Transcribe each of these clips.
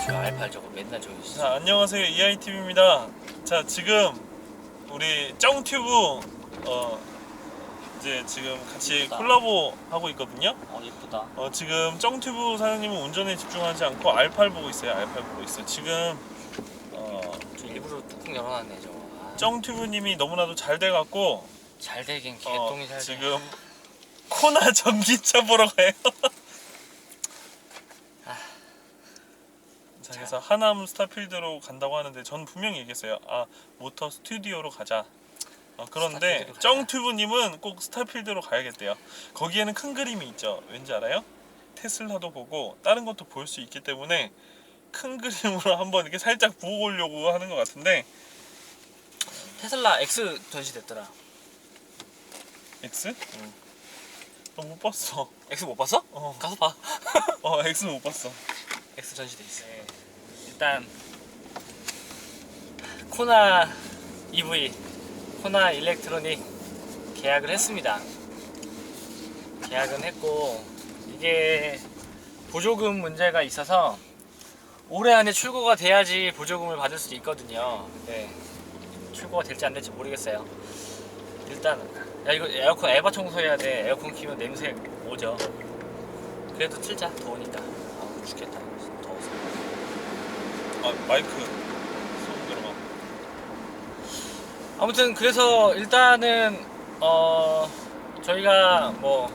저 알팔 저거 맨날 저기 있어. 자, 안녕하세요. EITV입니다. 자, 지금 우리 쩡튜브 이제 지금 같이 예쁘다. 콜라보 하고 있거든요. 예쁘다. 지금 쩡튜브 사장님은 운전에 집중하지 않고 알팔 보고 있어요. 알팔 보고 있어요. 지금 저 일부러 뚜껑 열어놨네 저거. 쩡튜브님이 너무나도 잘 돼갖고 잘 되긴 개똥이 잘 돼. 지금 코나 전기차 보러 가요. 자, 그래서 하남 스타필드로 간다고 하는데 전 분명히 얘기했어요. 모터 스튜디오로 가자. 그런데 스타필드로 가자. 쩡튜브님은 꼭 스타필드로 가야겠대요. 거기에는 큰 그림이 있죠. 왠지 알아요? 테슬라도 보고 다른 것도 볼 수 있기 때문에 큰 그림으로 한번 이렇게 살짝 보고 오려고 하는 것 같은데. 테슬라 X 전시됐더라. X? 못 봤어. X 못 봤어? 가서 봐. X 못 봤어. X 전시돼 있어. 일단 코나 EV, 코나 일렉트로닉 계약을 했습니다. 계약은 했고 이게 보조금 문제가 있어서 올해 안에 출고가 돼야지 보조금을 받을 수 있거든요. 근데 출고가 될지 안 될지 모르겠어요. 일단 야 이거 에어컨 에바 청소해야 돼. 에어컨 키면 냄새 오죠. 그래도 틀자. 더우니까. 죽겠다. 더워서. 마이크 소음 들어가. 아무튼 그래서 일단은 저희가 뭐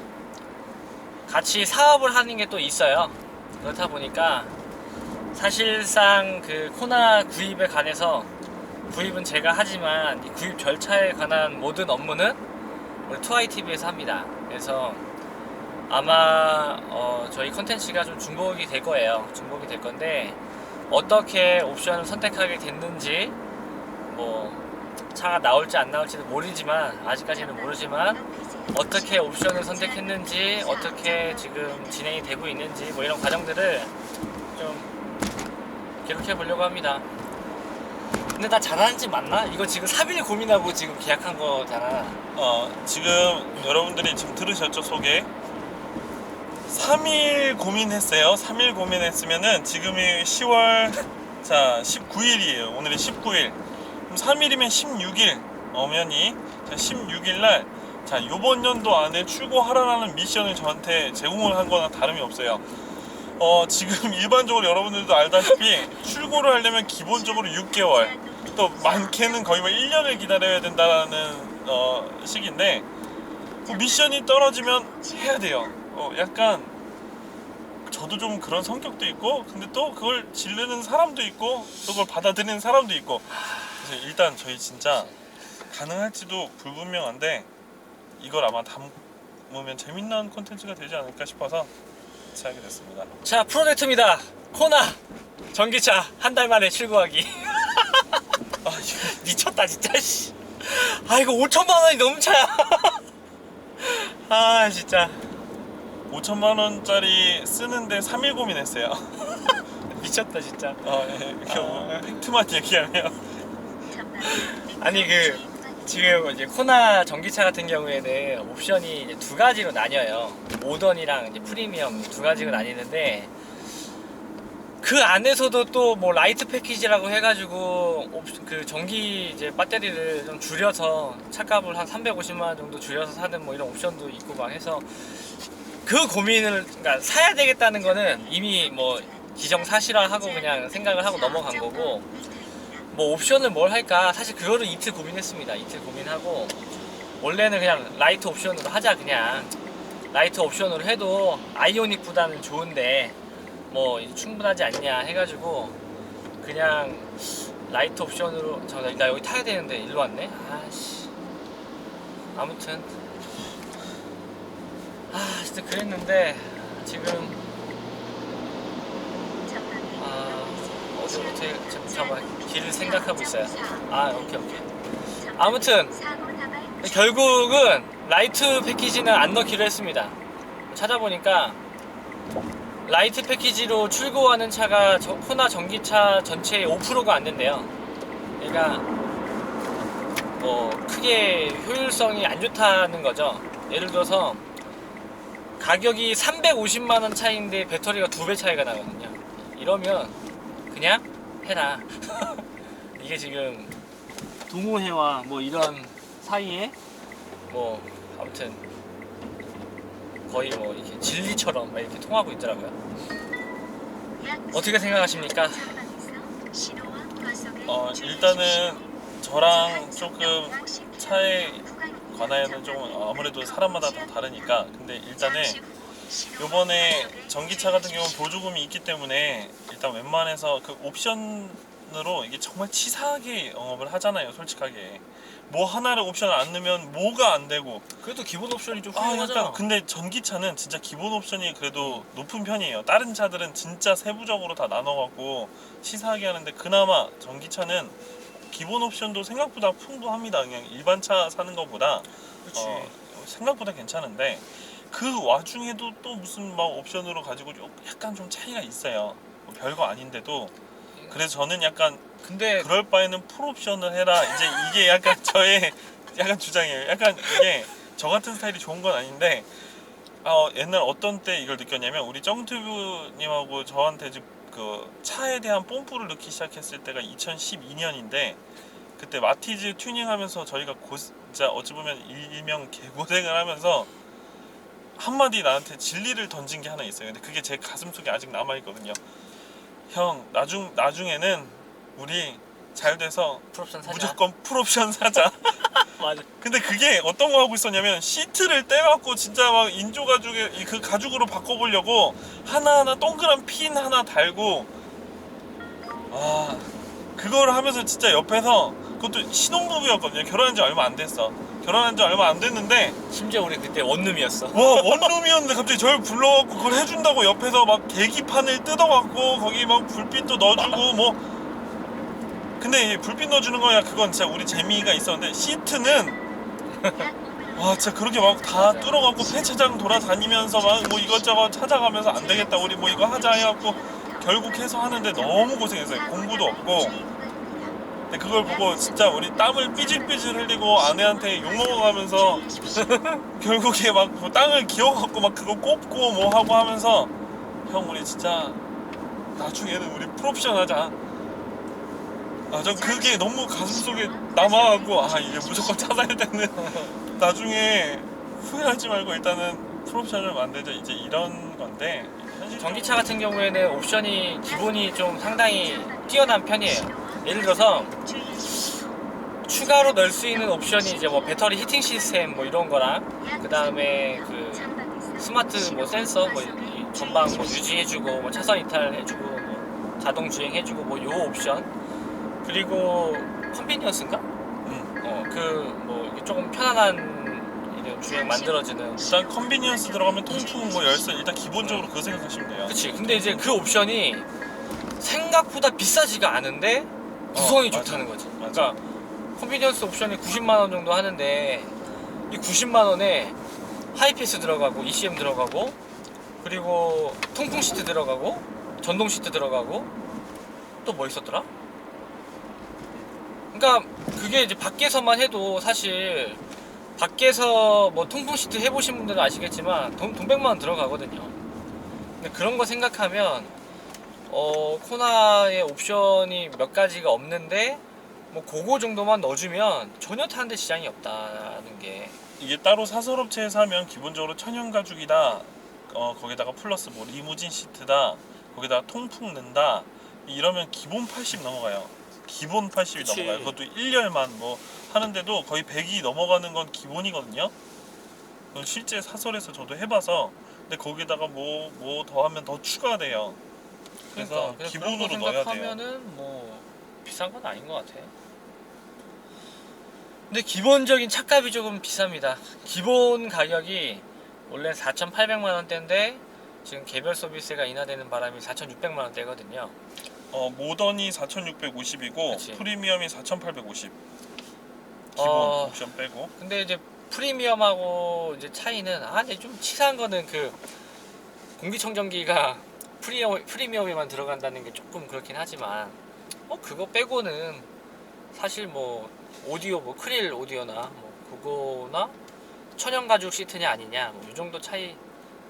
같이 사업을 하는 게 또 있어요. 그렇다 보니까 사실상 그 코나 구입에 관해서 구입은 제가 하지만 이 구입 절차에 관한 모든 업무는 우리 투아이TV에서 합니다. 그래서 아마 저희 컨텐츠가 좀 중복이 될 거예요. 중복이 될 건데 어떻게 옵션을 선택하게 됐는지 뭐 차가 나올지 안 나올지는 모르지만 아직까지는 모르지만 어떻게 옵션을 선택했는지 어떻게 지금 진행이 되고 있는지 뭐 이런 과정들을 좀 기록해 보려고 합니다. 근데 나 잘하는지 맞나? 이거 지금 3일 고민하고 지금 계약한 거잖아. 지금 여러분들이 지금 들으셨죠? 소개. 3일 고민했어요. 3일 고민했으면은 지금이 10월 19일이에요. 오늘이 19일. 그럼 3일이면 16일 엄연히 16일 날 요번 연도 안에 출고하라는 미션을 저한테 제공을 한 거나 다름이 없어요. 지금 일반적으로 여러분들도 알다시피 출고를 하려면 기본적으로 6개월, 또 많게는 거의 1년을 기다려야 된다는 시기인데 미션이 떨어지면 해야 돼요. 약간 저도 좀 그런 성격도 있고 근데 또 그걸 지르는 사람도 있고 또 그걸 받아들이는 사람도 있고. 그래서 일단 저희 진짜 가능할지도 불분명한데 이걸 아마 담으면 재밌는 콘텐츠가 되지 않을까 싶어서 하게 됐습니다. 자, 프로젝트입니다. 코나 전기차 한 달 만에 출고하기. 이거 미쳤다 진짜. 씨. 이거 5천만 원이 넘는 차야. 진짜 5천만 원짜리 쓰는데 3일 고민했어요. 미쳤다 진짜. 팩트만 얘기하면 아니 지금 이제 코나 전기차 같은 경우에는 옵션이 이제 두 가지로 나뉘어요. 모던이랑 이제 프리미엄 두 가지로 나뉘는데 그 안에서도 또 뭐 라이트 패키지라고 해가지고 그 전기 이제 배터리를 좀 줄여서 차값을 한 350만 원 정도 줄여서 사는 뭐 이런 옵션도 있고 막 해서 그 고민을 그러니까 사야 되겠다는 거는 이미 뭐 기정사실화하고 그냥 생각을 하고 넘어간 거고. 뭐 옵션을 뭘 할까 사실 그거를 이틀 고민했습니다. 이틀 고민하고 원래는 그냥 라이트 옵션으로 하자. 그냥 라이트 옵션으로 해도 아이오닉보다는 좋은데 뭐 충분하지 않냐 해가지고 그냥 라이트 옵션으로 나 여기 타야 되는데 일로 왔네. 아무튼 진짜 그랬는데 지금 어디부터 잠깐만 길을 생각하고 있어요. 오케이. 아무튼 결국은 라이트 패키지는 안 넣기로 했습니다. 찾아보니까 라이트 패키지로 출고하는 차가 코나 전기차 전체의 5%가 안 된대요. 그러니까 뭐 크게 효율성이 안 좋다는 거죠. 예를 들어서 가격이 350만원 차이인데 배터리가 2배 차이가 나거든요. 이러면 그냥 해라. 이게 지금 동호회와 뭐 이런 사이에 뭐 아무튼 거의 뭐 이렇게 진리처럼 막 이렇게 통하고 있더라고요. 어떻게 생각하십니까? 일단은 저랑 조금 차에 관하여는 좀 아무래도 사람마다 다 다르니까, 근데 일단은 요번에 전기차 같은 경우는 보조금이 있기 때문에 일단 웬만해서 그 옵션으로 이게 정말 치사하게 영업을 하잖아요. 솔직하게 뭐 하나를 옵션을 안 넣으면 뭐가 안 되고. 그래도 기본 옵션이 좀 아, 훌륭하잖아. 약간 근데 전기차는 진짜 기본 옵션이 그래도 높은 편이에요. 다른 차들은 진짜 세부적으로 다 나눠갖고 치사하게 하는데, 그나마 전기차는 기본 옵션도 생각보다 풍부합니다. 그냥 일반 차 사는 것보다 그치. 생각보다 괜찮은데, 그 와중에도 또 무슨 막 옵션으로 가지고 약간 좀 차이가 있어요. 뭐 별거 아닌데도. 그래서 저는 약간 근데 그럴 바에는 풀옵션을 해라. 이제 이게 약간 저의 약간 주장이에요. 약간 이게 저 같은 스타일이 좋은 건 아닌데, 옛날 어떤 때 이걸 느꼈냐면, 우리 정튜브님하고 저한테 그 차에 대한 뽐뿌를 넣기 시작했을 때가 2012년인데, 그때 마티즈 튜닝하면서 저희가 진짜 어찌 보면 일명 개고생을 하면서 한마디 나한테 진리를 던진 게 하나 있어요. 근데 그게 제 가슴속에 아직 남아있거든요. 형, 나중에는 우리 잘 돼서 풀옵션 사자. 무조건 풀옵션 사자. 맞아. 근데 그게 어떤 거 하고 있었냐면, 시트를 떼갖고 진짜 막 인조 가죽에 그 가죽으로 바꿔보려고 하나하나 동그란 핀 하나 달고, 그거를 하면서 진짜 옆에서, 그것도 신혼부부였거든요. 결혼한 지 얼마 안 됐어. 결혼한 지 얼마 안 됐는데, 심지어 우리 그때 원룸이었어. 와, 원룸이었는데 갑자기 저를 불러갖고 그걸 해준다고 옆에서 막 계기판을 뜯어갖고 거기 막 불빛도 넣어주고 뭐. 근데 이 불빛 넣어주는 거야, 그건 진짜 우리 재미가 있었는데, 시트는 와 진짜 그렇게 막 다 뚫어갖고 폐차장 돌아다니면서 막 뭐 이것저것 찾아가면서 안 되겠다 우리 뭐 이거 하자 해갖고 결국 해서 하는데 너무 고생했어요. 공부도 없고. 근데 그걸 보고 진짜 우리 땀을 삐질삐질 흘리고 아내한테 욕먹어가면서 결국에 막뭐 땅을 기어갖고 막 그거 꼽고 뭐 하고 하면서, 형 우리 진짜 나중에는 우리 풀옵션 하자. 전 그게 너무 가슴속에 남아가고, 이게 무조건 찾아야 되는 나중에 후회하지 말고 일단은 풀옵션을 만들자, 이제 이런 건데. 전기차 같은 경우에는 옵션이 기본이 좀 상당히 뛰어난 편이에요. 예를 들어서 추가로 넣을 수 있는 옵션이 이제 뭐 배터리 히팅 시스템 뭐 이런 거랑, 그 다음에 그 스마트 뭐 센서 뭐 이 전방 뭐 유지해주고 뭐 차선 이탈해주고 뭐 자동 주행해주고 뭐 요 옵션, 그리고 컨비니언스인가? 그 뭐 조금 편안한 이런 주행 만들어주는. 일단 컨비니언스 들어가면 통풍 뭐 열선, 일단 기본적으로 그거 생각하시면 돼요. 그치. 근데 이제 그 옵션이 생각보다 비싸지가 않은데 구성이 맞아. 좋다는 거지. 맞아. 그러니까 컨비니언스 옵션이 90만 원 정도 하는데, 이 90만 원에 하이패스 들어가고 ECM 들어가고, 그리고 통풍 시트 들어가고, 전동 시트 들어가고, 또 뭐 있었더라? 그러니까 그게 이제 밖에서만 해도 사실, 밖에서 뭐 통풍 시트 해보신 분들은 아시겠지만 돈 100만 원 들어가거든요. 근데 그런 거 생각하면 코나의 옵션이 몇 가지가 없는데 뭐 그거 정도만 넣어주면 전혀 타는데 지장이 없다는 게. 이게 따로 사설업체에서 하면 기본적으로 천연 가죽이다, 거기다가 플러스 뭐 리무진 시트다, 거기다가 통풍 넣는다, 이러면 기본 80 넘어가요. 기본 80이 그치. 넘어가요. 그것도 1열만 뭐 하는데도 거의 100이 넘어가는 건 기본이거든요. 그건 실제 사설에서 저도 해봐서. 근데 거기다가 뭐 더 하면 더 추가돼요. 그래서 그러니까 기본으로 그런 거 넣어야 돼요. 생각하면은 뭐 비싼 건 아닌 것 같아. 근데 기본적인 차값이 조금 비쌉니다. 기본 가격이 원래 4,800만 원대인데 지금 개별 서비스가 인하되는 바람에 4,600만 원대거든요. 모던이 4,650이고 그치. 프리미엄이 4,850. 기본 옵션 빼고. 근데 이제 프리미엄하고 이제 차이는, 근데 좀 치사한 거는 그 공기청정기가 프리미엄에만 들어간다는 게 조금 그렇긴 하지만, 그거 빼고는 사실 뭐 오디오 뭐 크릴 오디오나 뭐 그거나 천연 가죽 시트냐 아니냐 뭐 이 정도 차이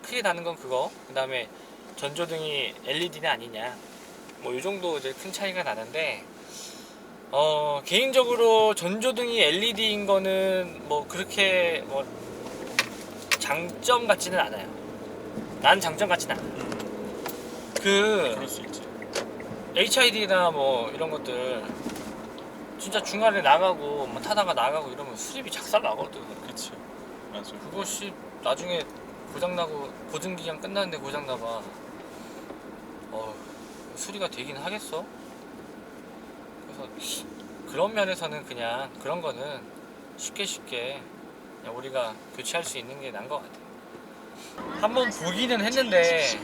크게 나는 건 그거. 그 다음에 전조등이 LED냐 아니냐 뭐 이 정도 이제 큰 차이가 나는데 개인적으로 전조등이 LED인 거는 뭐 그렇게 뭐 장점 같지는 않아요. 난 장점 같지는 않아. 그럴 수 있지. HID나 뭐 이런 것들 진짜 중간에 나가고 뭐 타다가 나가고 이러면 수리비 작살 나거든. 그치. 맞아. 그것이 나중에 고장나고 보증기간 끝났는데 고장나봐. 수리가 되긴 하겠어? 그래서 그런 면에서는 그냥 그런 거는 쉽게 그냥 우리가 교체할 수 있는 게 나은 것 같아. 한번 보기는 했는데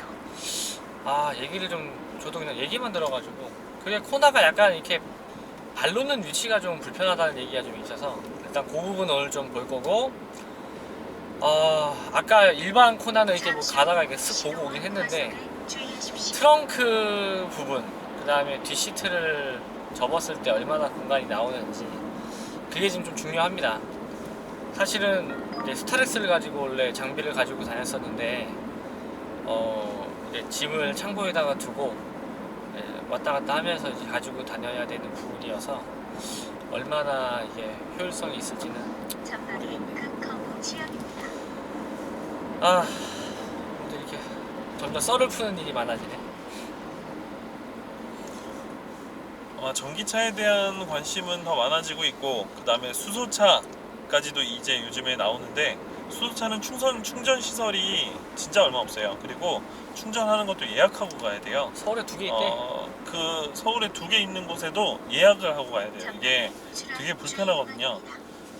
얘기를 좀 저도 그냥 얘기만 들어가지고 그게 코나가 약간 이렇게 발 놓는 위치가 좀 불편하다는 얘기가 좀 있어서 일단 그 부분 오늘 좀 볼 거고 아까 일반 코나는 이렇게 뭐 가다가 이렇게 쓱 보고 오긴 했는데 트렁크 부분 그 다음에 뒷시트를 접었을 때 얼마나 공간이 나오는지 그게 지금 좀 중요합니다. 사실은 이제 스타렉스를 가지고 원래 장비를 가지고 다녔었는데 이제 짐을 창고에다가 두고 왔다 갔다 하면서 이제 가지고 다녀야 되는 부분이어서 얼마나 이게 효율성이 있을지는 모르겠네요. 또 이렇게 점점 썰을 푸는 일이 많아지네. 아마 전기차에 대한 관심은 더 많아지고 있고 그 다음에 수소차까지도 이제 요즘에 나오는데 수소차는 충전 시설이 진짜 얼마 없어요. 그리고 충전하는 것도 예약하고 가야 돼요. 서울에 2개 있대. 그 서울에 2개 있는 곳에도 예약을 하고 가야 돼요. 이게 되게 불편하거든요.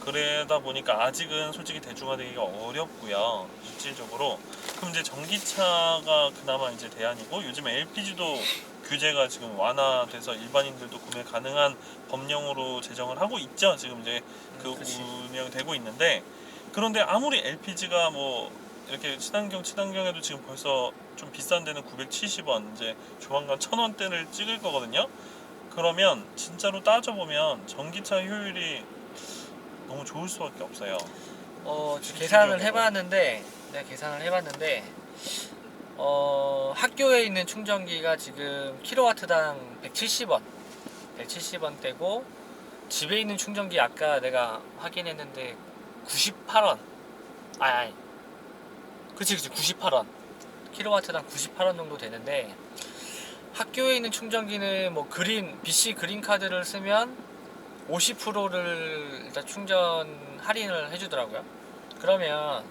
그러다 보니까 아직은 솔직히 대중화되기가 어렵고요. 실질적으로. 그럼 이제 전기차가 그나마 이제 대안이고 요즘에 LPG도 규제가 지금 완화돼서 일반인들도 구매 가능한 법령으로 제정을 하고 있죠. 지금 이제 그 운영되고 있는데 그런데 아무리 LPG가 뭐 이렇게 친환경에도 지금 벌써 좀 비싼 데는 970원 이제 조만간 1000원대를 찍을 거거든요. 그러면 진짜로 따져보면 전기차 효율이 너무 좋을 수밖에 없어요. 계산을 해봤는데 학교에 있는 충전기가 지금 킬로와트당 170원대고 집에 있는 충전기 아까 내가 확인했는데 98원. 그치 98원. 킬로와트당 98원 정도 되는데 학교에 있는 충전기는 뭐 BC 그린 카드를 쓰면 50%를 일단 충전 할인을 해주더라고요. 그러면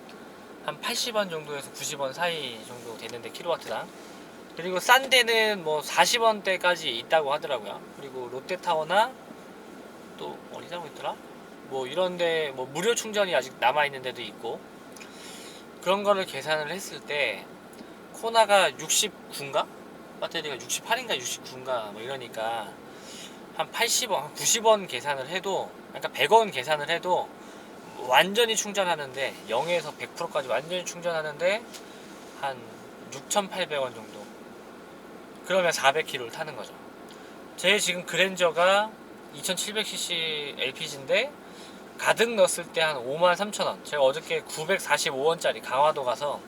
한 80원 정도에서 90원 사이 정도 되는데 킬로와트당. 그리고 싼 데는 뭐 40원대까지 있다고 하더라고요. 그리고 롯데타워나 또 어디라고 있더라? 뭐 이런데 뭐 무료 충전이 아직 남아 있는 데도 있고 그런 거를 계산을 했을 때 코나가 69인가? 배터리가 68인가 69인가 뭐 이러니까 한 80원, 한 90원 계산을 해도 그러니까 100원 계산을 해도 완전히 충전하는데 0에서 100%까지 완전히 충전하는데 한 6,800원 정도. 그러면 400km를 타는 거죠. 제 지금 그랜저가 2700cc LPG인데 가득 넣었을 때 한 53,000원. 제가 어저께 945원짜리 강화도 가서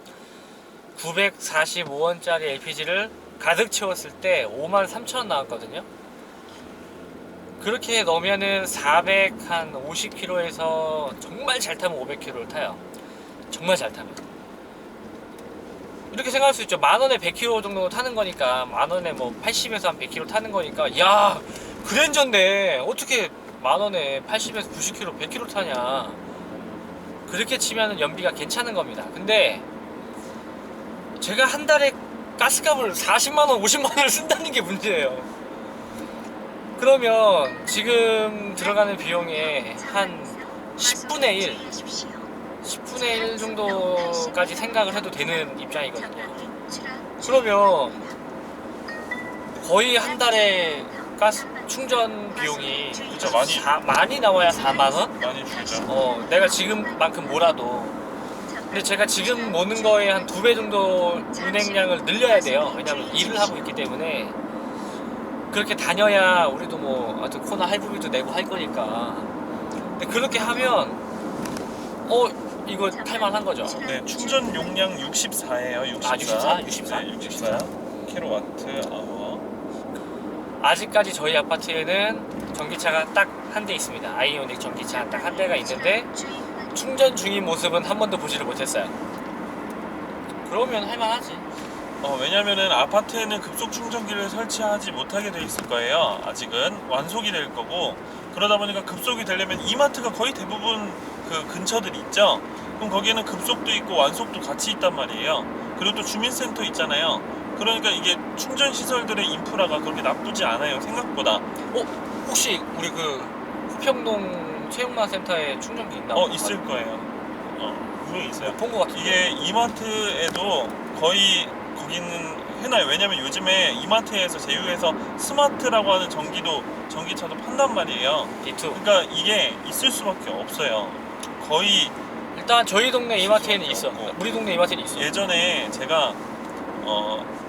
945원짜리 LPG를 가득 채웠을 때 53,000원 나왔거든요. 그렇게 넣으면은 450km에서 정말 잘 타면 500km를 타요. 정말 잘 타면. 이렇게 생각할 수 있죠. 만원에 100km 정도 타는 거니까, 만원에 뭐 80에서 한 100km 타는 거니까, 야, 그랜저인데 어떻게 만원에 80에서 90km, 100km 타냐. 그렇게 치면은 연비가 괜찮은 겁니다. 근데 제가 한 달에 가스값을 40만원, 50만원을 쓴다는 게 문제예요. 그러면 지금 들어가는 비용의 한 10분의 1 정도까지 생각을 해도 되는 입장이거든요. 그러면 거의 한 달에 가스 충전 비용이 그쵸, 많이 나와야 4만원? 많이 줄죠. 내가 지금만큼 몰아도. 근데 제가 지금 모는 거에 한 2배 정도 운행량을 늘려야 돼요. 왜냐면 일을 하고 있기 때문에. 그렇게 다녀야 우리도 뭐 하여튼 코나 할부비도 내고 할 거니까. 근데 그렇게 하면 이거 탈만한 거죠. 네, 충전 용량 64예요. 64. 64? 네, 64 킬로와트 아워. 아직까지 저희 아파트에는 전기차가 딱 한 대 있습니다. 아이오닉 전기차 딱 한 대가 있는데 충전 중인 모습은 한 번도 보지를 못했어요. 그러면 할만하지. 왜냐면은 아파트에는 급속 충전기를 설치하지 못하게 돼 있을 거예요. 아직은 완속이 될 거고, 그러다 보니까 급속이 되려면 이마트가 거의 대부분 그 근처들이 있죠. 그럼 거기에는 급속도 있고 완속도 같이 있단 말이에요. 그리고 또 주민센터 있잖아요. 그러니까 이게 충전 시설들의 인프라가 그렇게 나쁘지 않아요, 생각보다. 혹시 우리 그 후평동 체육만 센터에 충전기 있나? 있을 거예요. 분명히 있어요. 본 것 같은데. 이게 이마트에도 거의 거기는 해놔요. 왜냐면 요즘에 이마트에서 제휴해서 스마트라고 하는 전기차도 판단 말이에요. D2. 그러니까 이게 있을 수밖에 없어요. 거의 일단 저희 동네 이마트에는 있어. 우리 동네 이마트에는 있어. 예전에 제가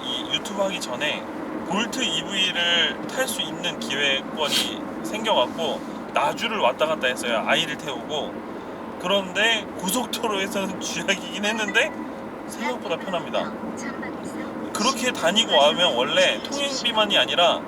이 유튜브 하기 전에 볼트 EV를 탈 수 있는 기회권이 생겨갖고 나주를 왔다 갔다 했어요. 아이를 태우고. 그런데 고속도로에서는 쥐약이긴 했는데 생각보다 편합니다. 그렇게 다니고 와면 원래 통행비만이 아니라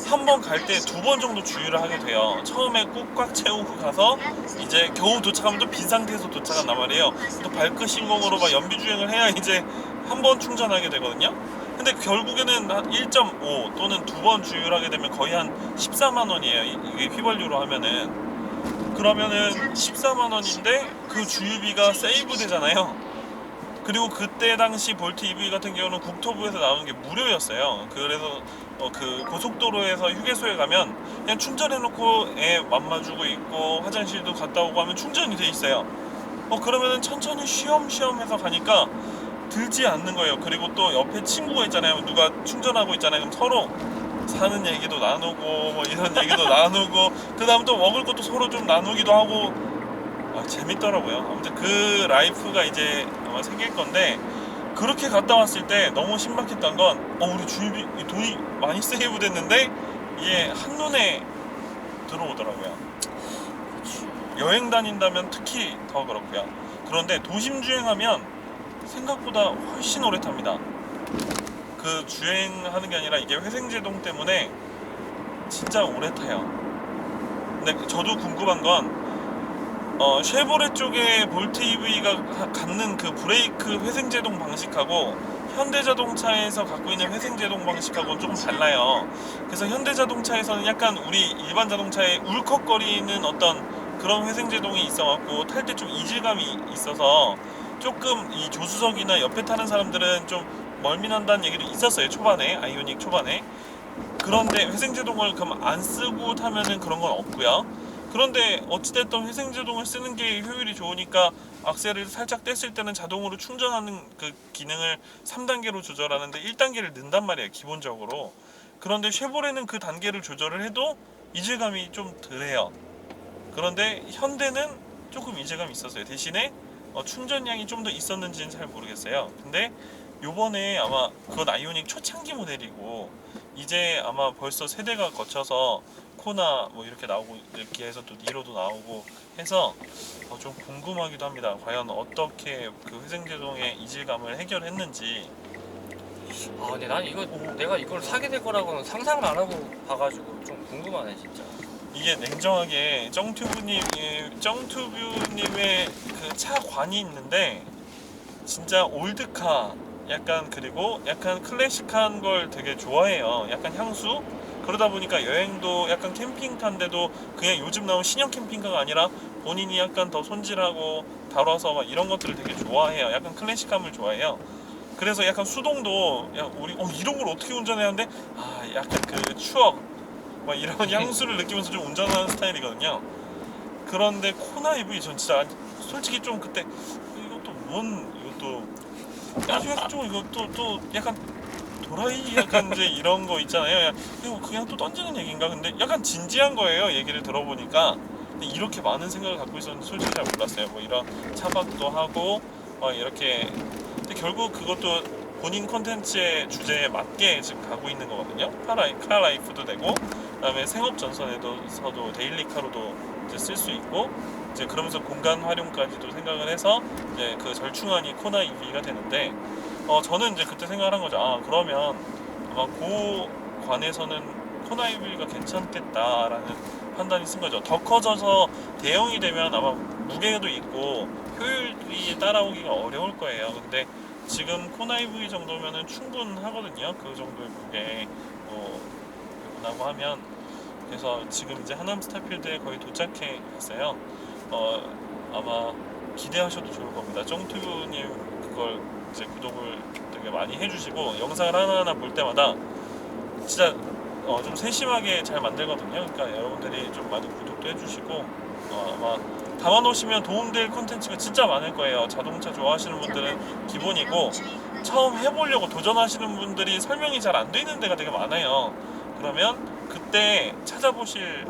한 번 갈 때 2번 정도 주유를 하게 돼요. 처음에 꾹꽉 채우고 가서 이제 겨우 도착하면 또 빈 상태에서 도착한단 말이에요. 또 발끝 신공으로 막 연비 주행을 해야 이제 한 번 충전하게 되거든요. 근데 결국에는 한 1.5 또는 2번 주유를 하게 되면 거의 한 14만 원이에요. 이게 휘발유로 하면은. 그러면은 14만 원인데 그 주유비가 세이브 되잖아요. 그리고 그때 당시 볼트 EV 같은 경우는 국토부에서 나오는 게 무료였어요. 그래서 그 고속도로에서 휴게소에 가면 그냥 충전해놓고 애 맘마주고 있고 화장실도 갔다 오고 하면 충전이 돼 있어요. 그러면은 천천히 쉬엄쉬엄 해서 가니까 들지 않는 거예요. 그리고 또 옆에 친구가 있잖아요. 누가 충전하고 있잖아요. 그럼 서로 사는 얘기도 나누고 뭐 이런 얘기도 나누고 그 다음 또 먹을 것도 서로 좀 나누기도 하고 재밌더라고요. 아무튼 그 라이프가 이제 아마 생길 건데, 그렇게 갔다 왔을 때 너무 신박했던 건 우리 주유비 돈이 많이 세이브 됐는데 이게 한눈에 들어오더라고요. 여행 다닌다면 특히 더 그렇고요. 그런데 도심 주행하면 생각보다 훨씬 오래 탑니다. 그 주행하는 게 아니라 이게 회생제동 때문에 진짜 오래 타요. 근데 저도 궁금한 건 쉐보레 쪽에 볼트 EV가 갖는 그 브레이크 회생제동 방식하고 현대자동차에서 갖고 있는 회생제동 방식하고는 조금 달라요. 그래서 현대자동차에서는 약간 우리 일반 자동차에 울컥거리는 어떤 그런 회생제동이 있어갖고 탈 때 좀 이질감이 있어서 조금 이 조수석이나 옆에 타는 사람들은 좀 멀미난다는 얘기도 있었어요. 초반에, 아이오닉 초반에. 그런데 회생제동을 그럼 안 쓰고 타면은 그런 건 없고요. 그런데 어찌됐든 회생제동을 쓰는 게 효율이 좋으니까 악셀을 살짝 뗐을 때는 자동으로 충전하는 그 기능을 3단계로 조절하는데 1단계를 넣는단 말이에요, 기본적으로. 그런데 쉐보레는 그 단계를 조절을 해도 이질감이 좀 덜해요. 그런데 현대는 조금 이질감이 있었어요. 대신에 충전량이 좀 더 있었는지는 잘 모르겠어요. 근데 요번에 아마 그건 아이오닉 초창기 모델이고 이제 아마 벌써 세대가 거쳐서 코나 뭐 이렇게 나오고 이렇게 해서 또 니로도 나오고 해서 좀 궁금하기도 합니다. 과연 어떻게 그 회생제동의 이질감을 해결했는지. 근데 난 이거 내가 이걸 사게 될 거라고는 상상을 안 하고 봐가지고 좀 궁금하네 진짜. 이게 냉정하게 쩡튜브님의 그 차관이 있는데 진짜 올드카 약간, 그리고 약간 클래식한 걸 되게 좋아해요. 약간 향수? 그러다 보니까 여행도 약간 캠핑카인데도 그냥 요즘 나온 신형 캠핑카가 아니라 본인이 약간 더 손질하고 다뤄서 막 이런 것들을 되게 좋아해요. 약간 클래식함을 좋아해요. 그래서 약간 수동도 우리 이런 걸 어떻게 운전해야 하는데 약간 그 추억 막 이런 향수를 느끼면서 좀 운전하는 스타일이거든요. 그런데 코나 EV 전 진짜 솔직히 좀 그때 이것도 좀 이것도 또 약간 도라이 약간 이제 이런 거 있잖아요. 이거 그냥 또 던지는 얘기인가? 근데 약간 진지한 거예요. 얘기를 들어보니까. 근데 이렇게 많은 생각을 갖고 있었는지 솔직히 잘 몰랐어요. 뭐 이런 차박도 하고 막 이렇게. 근데 결국 그것도 본인 콘텐츠의 주제에 맞게 지금 가고 있는 거거든요. 카라이프도 되고, 그다음에 생업 전선에서도 데일리카로도 이제 쓸 수 있고, 이제 그러면서 공간 활용까지도 생각을 해서 이제 그 절충안이 코나 EV가 되는데, 저는 이제 그때 생각을 한 거죠. 그러면 아마 그 관에서는 코나 EV가 괜찮겠다라는 판단이 쓴 거죠. 더 커져서 대형이 되면 아마 무게도 있고 효율이 따라오기가 어려울 거예요. 근데 지금 코나 EV 정도면은 충분하거든요. 그 정도의 무게 라고 하면. 그래서 지금 이제 하남 스타필드에 거의 도착해 있어요. 아마 기대하셔도 좋을 겁니다. 쫑튜브님 그걸 이제 구독을 되게 많이 해주시고 영상을 하나하나 볼 때마다 진짜 좀 세심하게 잘 만들거든요. 그러니까 여러분들이 좀 많이 구독도 해주시고 아마 담아놓으시면 도움될 콘텐츠가 진짜 많을 거예요. 자동차 좋아하시는 분들은 기본이고 처음 해보려고 도전하시는 분들이 설명이 잘 안 되는 데가 되게 많아요. 그러면 그때 찾아보실